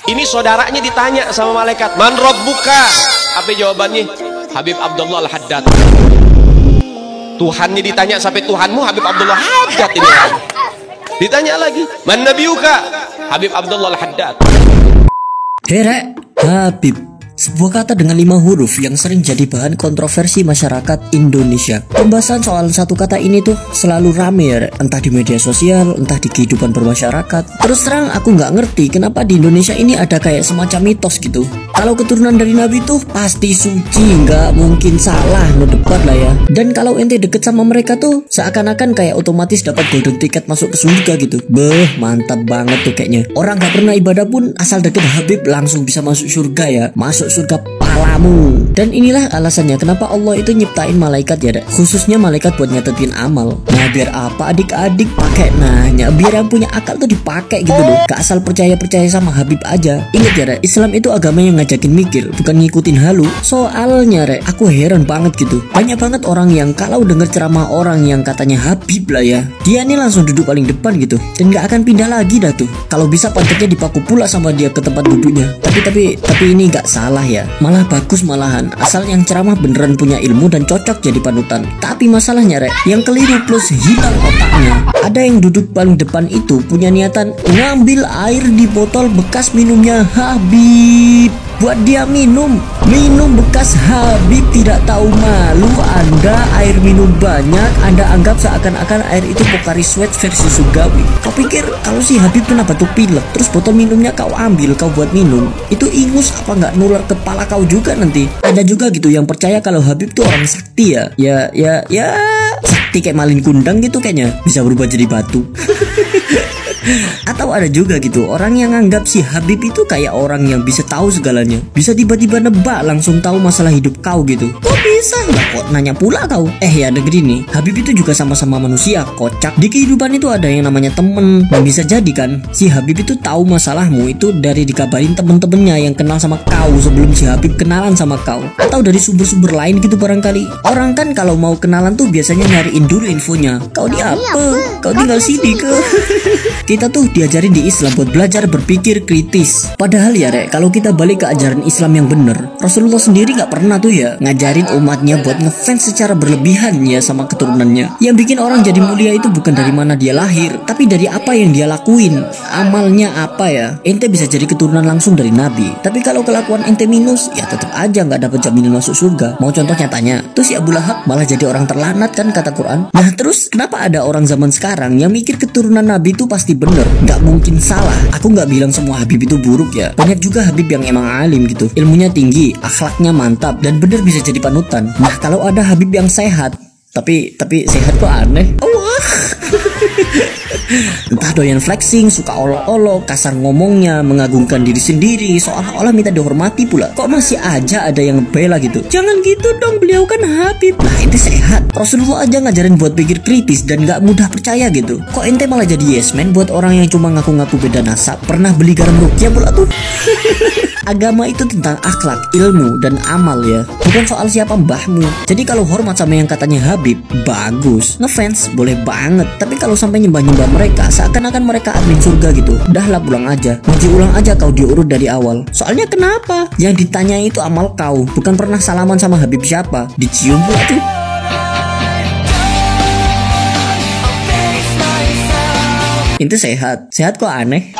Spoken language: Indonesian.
Ini saudaranya ditanya sama malaikat, man rabbuka? Apa jawabannya? Habib Abdullah Al-Haddad. Tuhannya ditanya sampai Tuhanmu Habib Abdullah Haddad ini kan. Ditanya lagi, man nabiyuka? Habib Abdullah Al-Haddad. Herek, Habib. Sebuah kata dengan 5 huruf yang sering jadi bahan kontroversi masyarakat Indonesia. Pembahasan soal satu kata ini tuh selalu rame ya, entah di media sosial, entah di kehidupan bermasyarakat. Terus terang aku nggak ngerti kenapa di Indonesia ini ada kayak semacam mitos gitu. Kalau keturunan dari Nabi tuh pasti suci, nggak mungkin salah, no debat lah ya. Dan kalau ente deket sama mereka tuh seakan-akan kayak otomatis dapat golden ticket masuk ke surga gitu. Beh, mantap banget tuh kayaknya. Orang nggak pernah ibadah pun asal deket Habib langsung bisa masuk surga ya. Masuk surga palamu. Dan inilah alasannya kenapa Allah itu nyiptain malaikat ya, khususnya malaikat buat nyatetin amal. Nah biar apa adik-adik pakai nanya, biar yang punya akal tuh dipakai gitu loh. Gak asal percaya-percaya sama Habib aja. Ingat ya Rek, Islam itu agama yang ngajakin mikir, bukan ngikutin halu. Soalnya Rek, aku heran banget gitu. Banyak banget orang yang kalau denger ceramah orang yang katanya Habib lah ya, dia nih langsung duduk paling depan gitu, dan gak akan pindah lagi dah tuh. Kalau bisa pantatnya dipaku pula sama dia ke tempat duduknya. Tapi ini gak salah ya, malah bagus malahan, asal yang ceramah beneran punya ilmu dan cocok jadi panutan. Tapi masalahnya Rek, yang keliru plus hilang otaknya. Ada yang duduk paling depan itu punya niatan ngambil air di botol bekas minumnya Habib buat dia minum bekas Habib. Tidak tahu malu Anda, air minum banyak Anda anggap seakan-akan air itu Pocari Sweat versi Sugawi. Kau pikir kalau si Habib tuh batuk pilek, terus botol minumnya kau ambil, kau buat minum, itu ingus apa nggak nular ke kepala kau juga nanti? Ada juga gitu yang percaya kalau Habib tuh orang sakti ya sakti kayak malin kundang gitu, kayaknya bisa berubah jadi batu. Atau ada juga gitu orang yang anggap si Habib itu kayak orang yang bisa tahu segalanya, bisa tiba-tiba nebak langsung tahu masalah hidup kau gitu. Kok bisa? Lah kok nanya pula kau? Ya negeri nih, Habib itu juga sama-sama manusia, kocak. Di kehidupan itu ada yang namanya temen, dan bisa jadi kan si Habib itu tahu masalahmu itu dari dikabarin temen-temennya yang kenal sama kau sebelum si Habib kenalan sama kau, atau dari sumber-sumber lain gitu barangkali. Orang kan kalau mau kenalan tuh biasanya nyariin dulu infonya. Kau di apa? Kau tinggal sini ke? Kita tuh diajarin di Islam buat belajar berpikir kritis. Padahal ya Rek, kalau kita balik ke ajaran Islam yang bener, Rasulullah sendiri gak pernah tuh ya ngajarin umatnya buat ngefans secara berlebihan ya sama keturunannya. Yang bikin orang jadi mulia itu bukan dari mana dia lahir, tapi dari apa yang dia lakuin, amalnya apa ya. Ente bisa jadi keturunan langsung dari Nabi, tapi kalau kelakuan ente minus, ya tetap aja gak dapat jaminan masuk surga. Mau contoh nyatanya? Tuh si Abu Lahab malah jadi orang terlanat kan kata Quran. Nah terus kenapa ada orang zaman sekarang yang mikir keturunan Nabi itu pasti bener, nggak mungkin salah. Aku nggak bilang semua Habib itu buruk ya. Banyak juga Habib yang emang alim gitu, ilmunya tinggi, akhlaknya mantap, dan bener bisa jadi panutan. Nah kalau ada Habib yang sehat, tapi sehat kok aneh. Wah. Entah doyan flexing, suka olok-olok, kasar ngomongnya, mengagungkan diri sendiri, seolah-olah minta dihormati pula. Kok masih aja ada yang ngebela gitu? Jangan gitu dong, beliau kan Habib. Nah ente sehat, Rasulullah aja ngajarin buat pikir kritis dan gak mudah percaya gitu. Kok ente malah jadi yes man buat orang yang cuma ngaku-ngaku beda nasab, pernah beli garam rukyah pula tuh. Agama itu tentang akhlak, ilmu, dan amal ya, bukan soal siapa mbahmu. Jadi kalau hormat sama yang katanya Habib, bagus. Ngefans boleh banget, tapi kalau sampai nyembah-nyembah mereka seakan-akan mereka admin surga gitu, udahlah pulang aja, ngaji ulang aja kau diurut dari awal. Soalnya kenapa? Yang ditanya itu amal kau, bukan pernah salaman sama Habib siapa, dicium pula tuh. Itu sehat kok aneh.